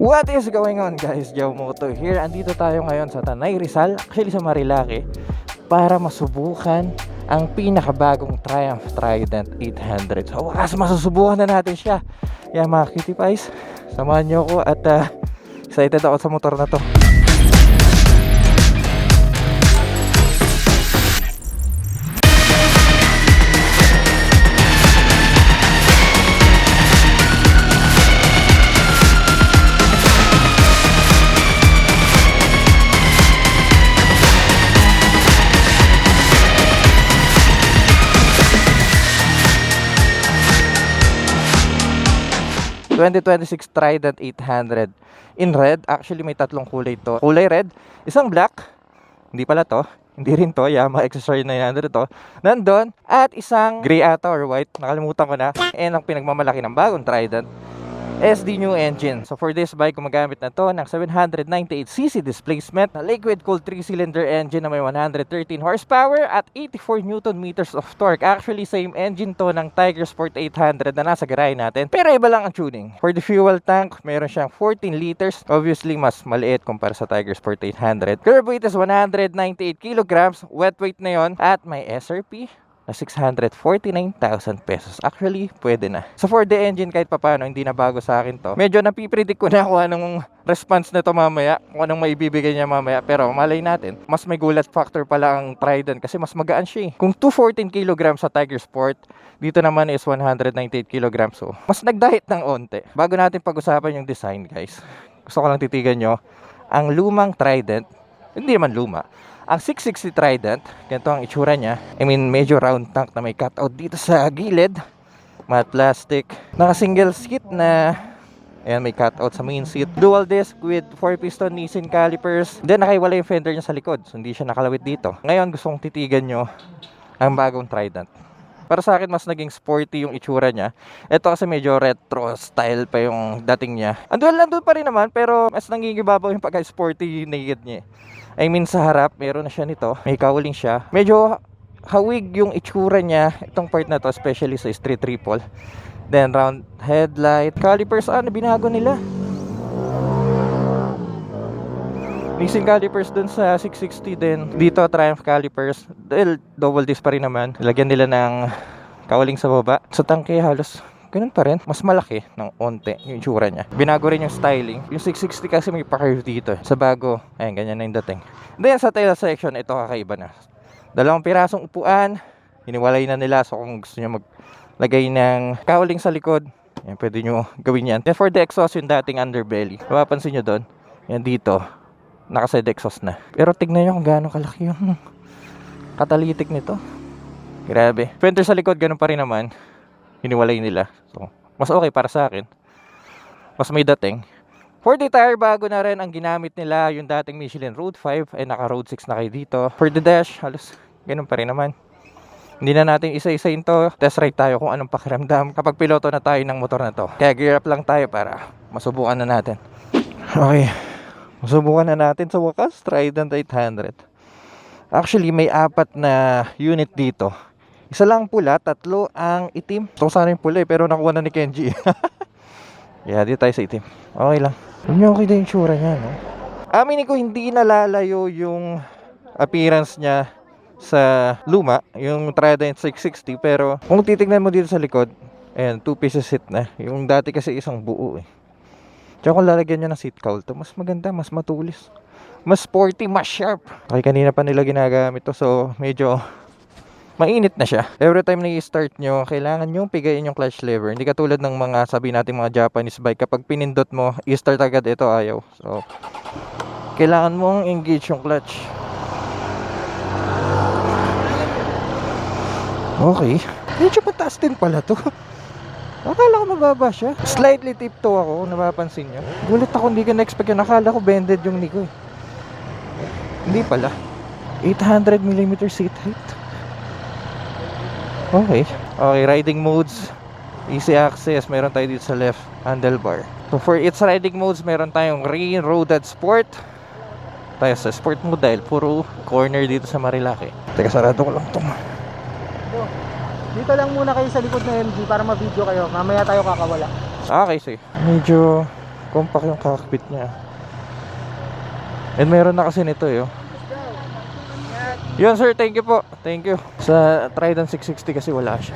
What is going on guys? Joe Moto here. Andito tayo ngayon sa Tanay Rizal, actually sa Marilake, para masubukan ang pinakabagong Triumph Trident 800. So wakas masusubukan na natin siya. Yeah mga cutie pies, samahan nyo ako at excited ako sa motor na to. 2026 Trident 800 in red. Actually may tatlong kulay to. Kulay red, isang black, hindi pala to, hindi rin to, Yamaha XSR 900 to, nandun, at isang gray ata or white, nakalimutan ko na. And ang pinagmamalaki ng bagong Trident, SD new engine. So for this bike, gumagamit na to ng 798cc displacement na liquid cooled 3-cylinder engine na may 113 horsepower at 84 newton meters of torque. Actually same engine to ng Tiger Sport 800 na nasa garahe natin, pero iba lang ang tuning. For the fuel tank, meron siyang 14 liters, obviously mas maliit kumpara sa Tiger Sport 800. Curb weight is 198 kilograms, wet weight na yon, at may SRP na 649,000 pesos. Actually, pwede na. So for the engine, kahit papano, hindi na bago sa akin to. Medyo napipredict ko na kung anong response na to mamaya, kung anong maibibigay niya mamaya. Pero malay natin, mas may gulat factor pala ang Trident kasi mas magaan siya. Kung 214 kg sa Tiger Sport, dito naman is 198 kg. So, mas nagdahit ng onte. Bago natin pag-usapan yung design, guys, gusto ko lang titigan nyo ang lumang Trident. Hindi man luma. Ang 660 Trident, ganito ang itsura niya. I mean, medyo round tank na may cutout dito sa gilid. Matte plastic. Naka single seat na, ayan, may cutout sa main seat. Dual disc with 4-piston Nissin calipers. Then nakaiwala yung fender niya sa likod, so hindi siya nakalawit dito. Ngayon gusto kong titigan nyo ang bagong Trident. Para sa akin, mas naging sporty yung itsura niya. Ito kasi medyo retro style pa yung dating niya. Andun pa rin naman, pero mas nangingibabaw yung pagka-sporty naked niya. I mean, sa harap, meron na siya nito. May cowling siya. Medyo hawig yung itsura niya. Itong part na to, especially sa street triple. Then, round headlight. Calipers, binago nila. Mixing calipers dun sa 660 din. Dito, Triumph calipers. Dahil double disc pa rin naman. Lagyan nila ng cowling sa baba. Sa tangke, halos ganun pa rin. Mas malaki ng onte yung itsura niya. Binago rin yung styling. Yung 660 kasi may pa-curve dito. Sa bago, ayan, ganyan na yung dating. Then sa tail section, ito kakaiba na. Dalawang pirasong upuan. Hiniwalay na nila. So kung gusto nyo maglagay ng cowling sa likod, ayan, pwede nyo gawin yan. Then for the exhaust, yung dating underbelly. Mapapansin nyo doon, yan dito, naka-side exhaust na. Pero tignan nyo kung gaano kalaki yung catalytic nito. Grabe. Fender sa likod, ganun pa rin naman. Hiniwalay nila. So, mas okay para sa akin. Mas may dating. For the tire, bago na rin ang ginamit nila. Yung dating Michelin Road 5 ay naka Road 6 na kayo dito. For the dash, halos ganun pa rin naman. Hindi na natin isa-isain to. Test ride tayo kung anong pakiramdam kapag piloto na tayo ng motor na to. Kaya gear up lang tayo para masubukan na natin. Okay. Masubukan na natin sa wakas, Trident 800. Actually, may 4 na unit dito. Isa lang pula, 3 ang itim. Ito sana yung pula pero nakuha na ni Kenji. Yeah, dito tayo sa itim. Okay lang. Okay din yung tsura niya, no? Aminin ko, hindi nalalayo yung appearance niya sa luma, yung Trident 660. Pero kung titignan mo dito sa likod, ayan, 2 pieces seat na. Yung dati kasi isang buo eh. Tsaka kung lalagyan nyo ng seat cowl to, mas maganda, mas matulis, mas sporty, mas sharp. Okay, kanina pa nila ginagamit to, so medyo mainit na siya. Every time na i-start nyo, kailangan nyo pigayin yung clutch lever. Hindi katulad ng mga, sabi natin mga Japanese bike, kapag pinindot mo, i-start agad, ito ayaw. So, kailangan mong engage yung clutch. Okay. Medyo mataas din pala to. Akala ko mababa siya. Slightly tiptoe ako, kung napapansin nyo. Gulat ako, hindi ko na-expect yun. Akala ko bended yung Nico eh. Hindi pala. 800mm seat height. Okay. Okay, riding modes. Easy access. Meron tayo dito sa left handlebar. So for its riding modes, meron tayong Rain Roaded Sport. Tayo sa sport mode dahil puro corner dito sa Marilake. Teka, sarado ko lang itong. Dito lang muna kayo sa likod ng MG para ma-video kayo. Mamaya tayo kakawala. Okay, sige. Medyo Compact yung cockpit niya. And meron na kasi nito eh. Oh. Yun sir, thank you po. Thank you. Sa Trident 660 kasi wala siya.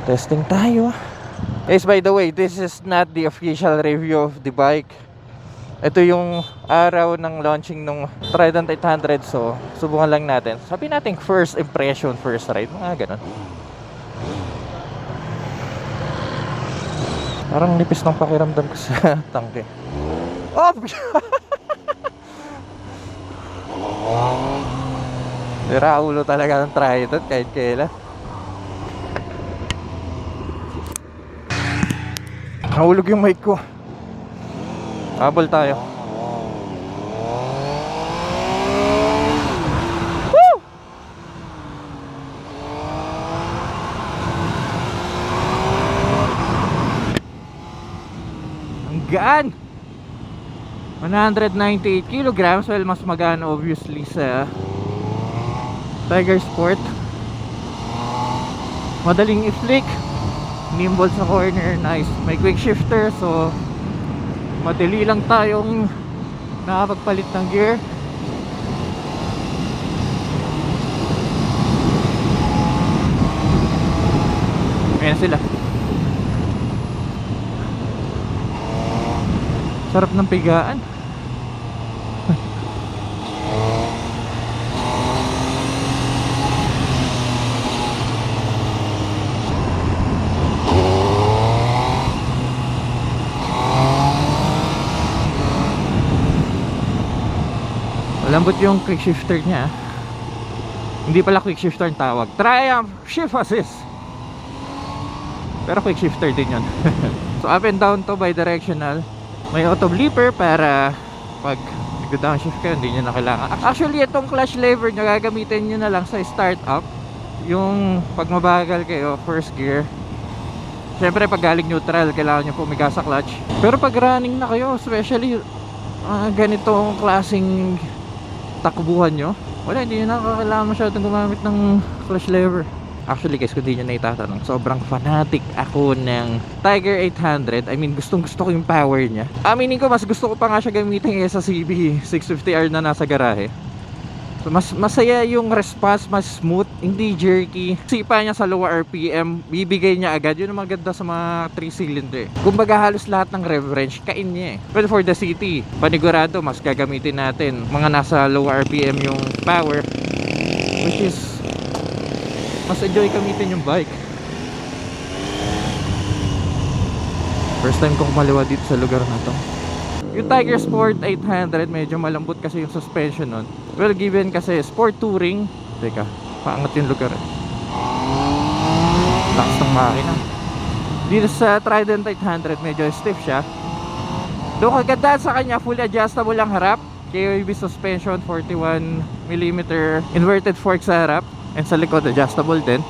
Testing tayo. Guys, by the way, this is not the official review of the bike. Ito yung araw ng launching ng Trident 800. So, subukan lang natin. Sabi natin first impression, first ride. Mga ganun. Parang nipis ng pakiramdam ko sa tangke. Oh! Niraulo talaga ng Trident kahit kailan. Nahulog yung mic ko. Habol tayo. Woo! Ang gaan! 198 kilograms. Well, mas magaan obviously sa Tiger Sport. Madaling i-flick, nimble sa corner, nice. May quick shifter, so madali lang tayong nakapagpalit ng gear. Ayan sila. Sarap ng pigaan. Malambot yung quick shifter niya. Hindi pala quick shifter ang tawag. Triumph Shift Assist. Pero quick shifter din yun. So up and down to bidirectional. May auto bleeper para pag nag-downshift kayo hindi nyo na kailangan. Actually itong clutch lever nyo gagamitin nyo na lang sa start up. Yung pag mabagal kayo, first gear. Siyempre pag galing neutral kailangan nyo pumiga sa clutch. Pero pag running na kayo, especially ganitong klaseng takbuhan nyo, wala, hindi nyo nakakailangan masyadong gumamit ng clutch lever. Actually guys, kung di nyo na itatanong, sobrang fanatic ako ng Tiger 800. I mean, gustong gusto ko yung power niya. Aminin ko, mas gusto ko pa nga siya gamitin sa CB 650R na nasa garahe. So, mas masaya yung response, mas smooth, hindi jerky. Sipa niya sa lower RPM, bibigay niya agad. Yun ang maganda sa mga 3-cylinder. Kumbaga halos lahat ng rev range, kain niya eh. But for the city, panigurado, mas gagamitin natin mga nasa lower RPM yung power, which is mas enjoy gamitin yung bike. First time kong maliwa dito sa lugar na to. Yung Tiger Sport 800 medyo malambot kasi yung suspension nun. Well given kasi sport touring. Teka, paangat yung lugar eh. Lakas ng makina. Dito sa Trident 800 medyo stiff siya. Doon kaganda sa kanya, fully adjustable ang harap. KOB suspension, 41mm inverted fork sa harap. And sa likod adjustable din.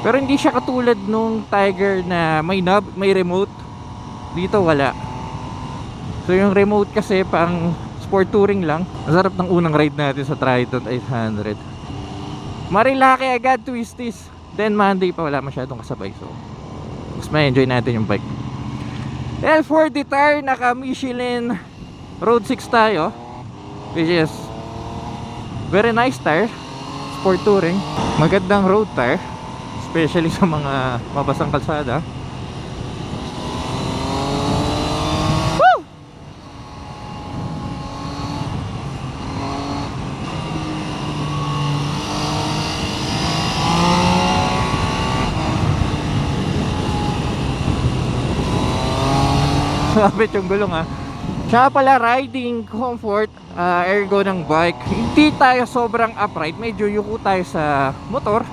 Pero hindi siya katulad nung Tiger na may knob, may remote. Dito wala. So yung remote kasi pang sport touring lang. Masarap ng unang ride natin sa Trident 800. Marilaki agad, twisties. Then Monday pa wala masyadong kasabay. So mas ma-enjoy natin yung bike. And for the tire, naka Michelin Road 6 tayo, which is very nice tire. Sport touring, magandang road tire, especially sa mga mabasang kalsada. Woo! Sabit yung gulong ha. Tsaka pala riding comfort, ergo ng bike, hindi tayo sobrang upright, medyo yuko tayo sa motor.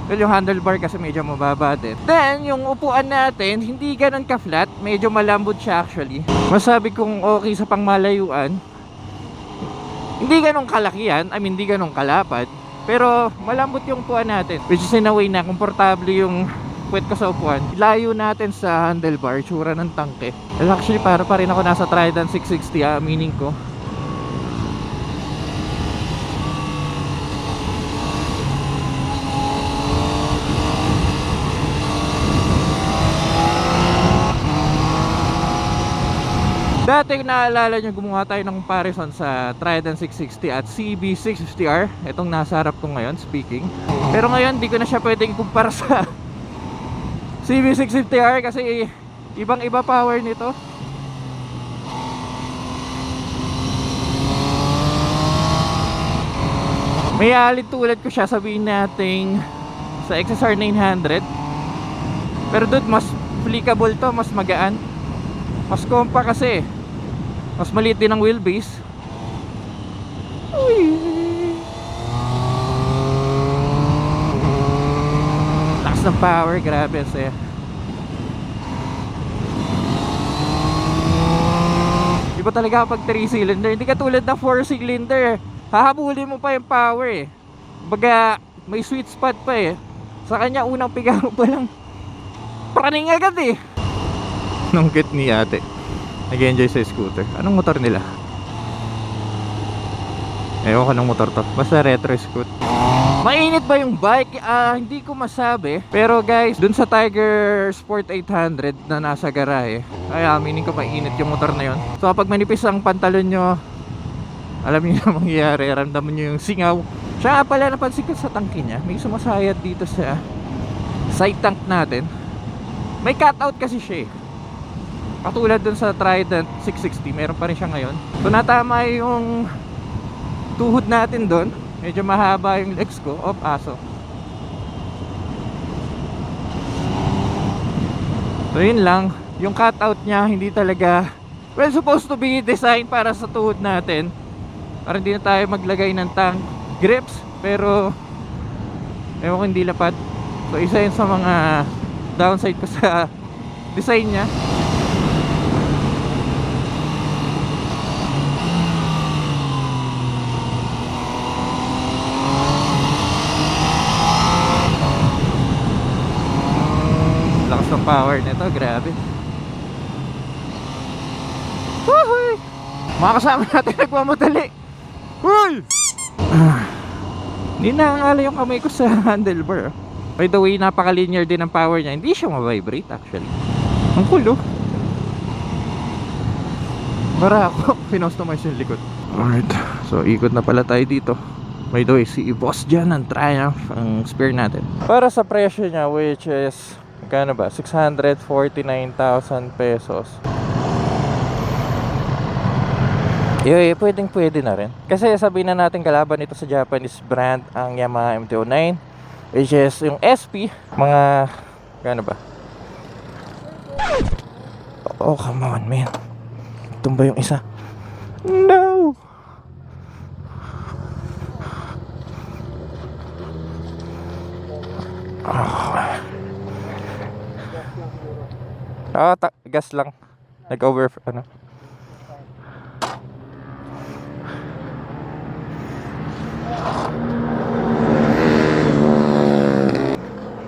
Well, yung handlebar kasi medyo mababa din. Then yung upuan natin hindi ganun ka flat, medyo malambot siya actually. Masabi kong okay sa pangmalayuan. Hindi ganun kalakihan, I mean hindi ganun kalapad, pero malambot yung upuan natin, which is in a way na komportable yung puwet ko sa upuan. Layo natin sa handlebar, tsura ng tangke. Well, actually para pa rin ako nasa Trident 660, meaning ko. Dati naalala nyo, gumawa tayo ng comparison sa Trident 660 at CB650R. Itong nasa harap ko ngayon, speaking. Pero ngayon, di ko na siya pwedeng ikumpara sa CB650R kasi ibang-iba power nito. May alid tulad ko siya, sabihin nating sa XSR 900. Pero dude, mas applicable to, mas magaan. Mas compact kasi. Mas maliit din ang wheelbase. Uy. Lakas ng power, grabe saya. Iba talaga kapag 3 cylinder. Hindi katulad ng 4 cylinder. Hahabulin mo pa yung power eh. Baga may sweet spot pa eh. Sa kanya unang piga mo pa lang praning agad eh. Nung kit ni ate nag-enjoy sa scooter. Anong motor nila? Ewan ko ng motor to. Basta retro scoot. Mainit ba yung bike? Hindi ko masabi. Pero guys, dun sa Tiger Sport 800 na nasa garahe, ay aminin ko mainit yung motor na yon. So kapag manipis ang pantalon nyo, alam niyo na mangyayari. Ramdaman nyo yung singaw. Siya nga pala, napansin ko sa tangke niya, may sumasayad dito sa side tank natin. May cutout kasi siya eh. Katulad dun sa Trident 660, meron pa rin siya ngayon. So natama yung tuhod natin dun. Medyo mahaba yung legs ko. Aso. So yun lang. Yung cutout niya hindi talaga, well, supposed to be designed para sa tuhod natin, para hindi na tayo maglagay ng tank grips. Pero ewan ko, hindi lapad. So isa yun sa mga downside ko sa design niya. Lakas ng power nito, grabe. Woohoo! Mga kasama natin nagmamadali. Uy! Hindi nakakala yung kamay ko sa handlebar. By the way, napaka-linear din ang power niya. Hindi siya ma-vibrate actually. Ang cool oh. Bara ako, pinostomize yung likod. Alright, so ikot na pala tayo dito. By the way, si Boss dyan ang Triumph ang spare natin. Para sa presyo niya, which is magkano ba? 649,000 pesos. Pwedeng pwede na rin. Kasi sabihin na natin kalaban ito sa Japanese brand ang Yamaha MT-09, which is yung SP. Mga magkano ba? Oh come on man. Tumba yung isa. No. Gas lang. Nag-over ano.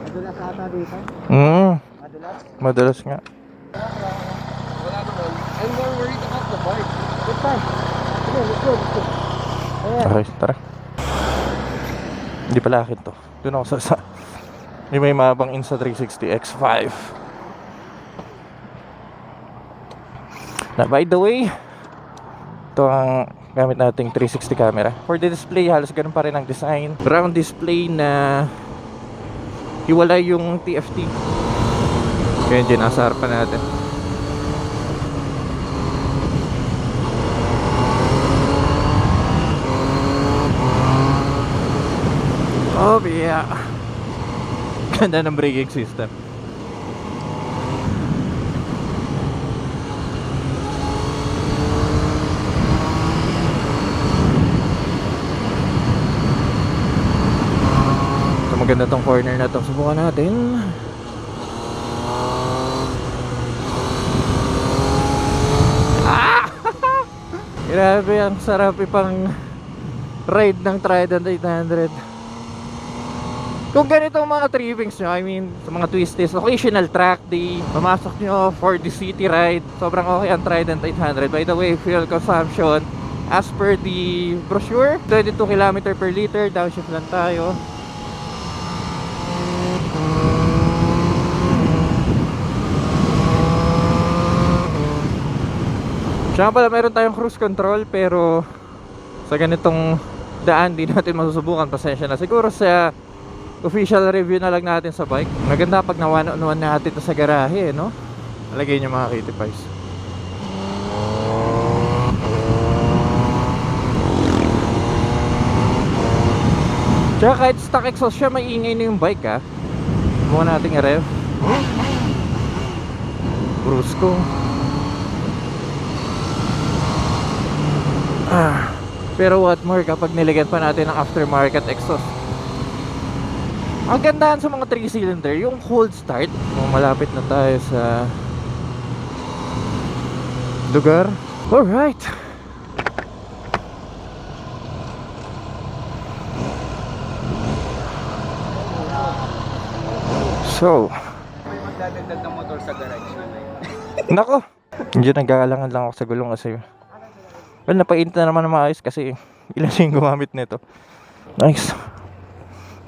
Madulas ata dito. Madulas? Madalas nga. Wala naman. I'm more worried about the bike. Good time. Okay, let's go. Ayan. Okay, tara. Hindi pala akin to. Doon ako sa may mabang Insta360 X5. Na by the way, ito ang gamit nating 360 camera. For the display, halos ganun pa rin ang design. Round display na hiwalay yung TFT. Kaya dyan, nasa harapan natin. Oh yeah. Ganda ng braking system. Maganda tong corner na to. Subukan natin. Grabe, ang sarap ipang ride ng Trident 800. Kung ganito ang mga trippings nyo, I mean, sa mga twisties, occasional track day, pamasok nyo for the city ride, sobrang okay ang Trident 800. By the way, fuel consumption, as per the brochure, 22 km per liter, downshift lang tayo. Siya pala, meron tayong cruise control, pero sa ganitong daan di natin masusubukan. Pasensya na. Siguro sa official review na lang natin sa bike. Maganda pag nawan-on natin ito sa garahe, no? Alagay nyo mga Kitty Pies. Tsaka kahit stock exhaust siya, may ingay na yung bike, ha. Muna natin i-rev. Brusco. Pero what more kapag nilagyan pa natin ng aftermarket exhaust. Ang gandahan sa mga 3-cylinder, yung cold start. Malapit na tayo sa lugar. Alright. So, May magdadagdag ng motor sa garage na yun. nako, medyo nag-aalangan lang ako sa gulong kasi well, napainit na naman na maayos kasi ilan siya yung gumamit nito. Nice.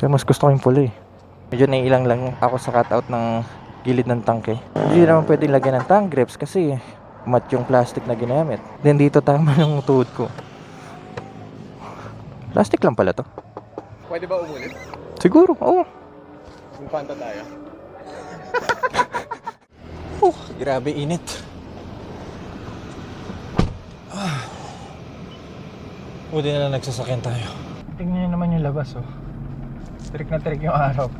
Kaya mas gusto ko yung pula eh. Medyo naiilang lang ako sa cutout ng gilid ng tangke. Hindi naman pwedeng lagyan ng tank grips kasi mat yung plastic na ginamit. Then dito tama yung tuhod ko. Plastic lang pala to. Pwede ba umulit? Siguro, oo. Kung panta tayo. Grabe init. Buti na lang nagsasakyan tayo. Tingnan nyo naman yung labas, oh. Trick na trick yung araw.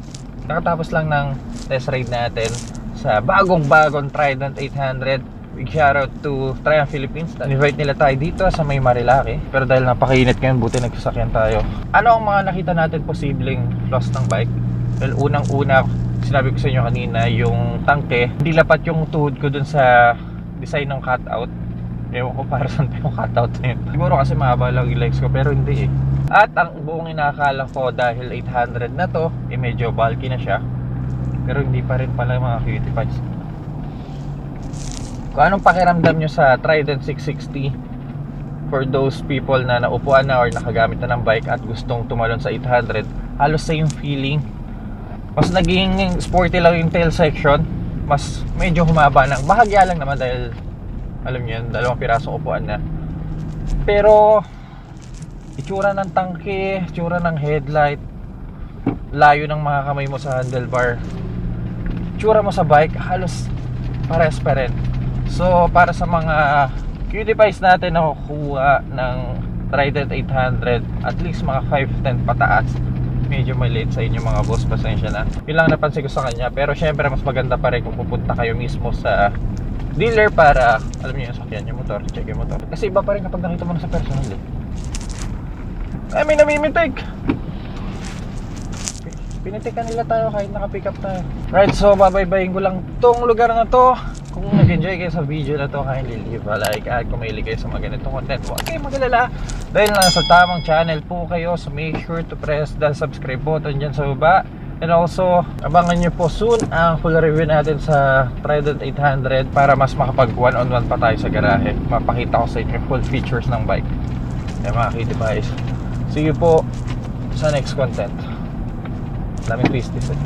Nakatapos lang ng test ride natin sa bagong-bagong Trident 800. Big shoutout to Triumph Philippines. Invite nila tayo dito sa may Marilaki. Pero dahil napakainit ngayon, buti nagsasakyan tayo. Ano ang mga nakita natin posibleng flaws ng bike? Well, unang-una, sinabi ko sa inyo kanina, yung tangke, hindi lapat yung tuhod ko dun sa design ng cutout. Ewan ko para saan yung cutout na yun. Siguro kasi mahaba lang yung legs ko, pero hindi eh. At ang buong inakala ko dahil 800 na to, eh medyo bulky na siya. Pero hindi pa rin pala mga Cutie Pies. Kung anong pakiramdam nyo sa Trident 660 for those people na naupuan na or nakagamit na ng bike at gustong tumalon sa 800, halos same feeling. Mas naging sporty lang yung tail section. Mas medyo humaba ng bahagya lang naman dahil alam niyo yun, 2 pirasong upuan na. Pero itsura ng tangke, itsura ng headlight, layo ng mga kamay mo sa handlebar, itsura mo sa bike, halos pares pa rin. So para sa mga Cutie Pies natin na kukuha ng Trident 800, at least mga 510 pataas, medyo may late sa inyo mga boss, pasensya na. Yun lang napansin ko sa kanya. Pero syempre mas maganda pa rin kung pupunta kayo mismo sa dealer para alam niyo yung sakyan yung motor, check yung motor. Kasi iba pa rin kapag nakita mo na sa personal eh. Ay, may namimitig. Pinitikan nila tayo kahit naka-pick up tayo. Right, so babaybayin ko lang tong lugar na to. Kung nag-enjoy kayo sa video na to, kindly leave a like. At kung mahilig kayo sa mga ganitong content, huwag kayo magalala. Dahil nasa tamang channel po kayo, so make sure to press the subscribe button dyan sa baba. And also, abangan nyo po soon ang full review natin sa Trident 800 para mas makapag one-on-one pa tayo sa garahe. Mapakita ko sa inyo full features ng bike. Yan mga Kitty Pies. See you po sa next content. Daming twisties eh.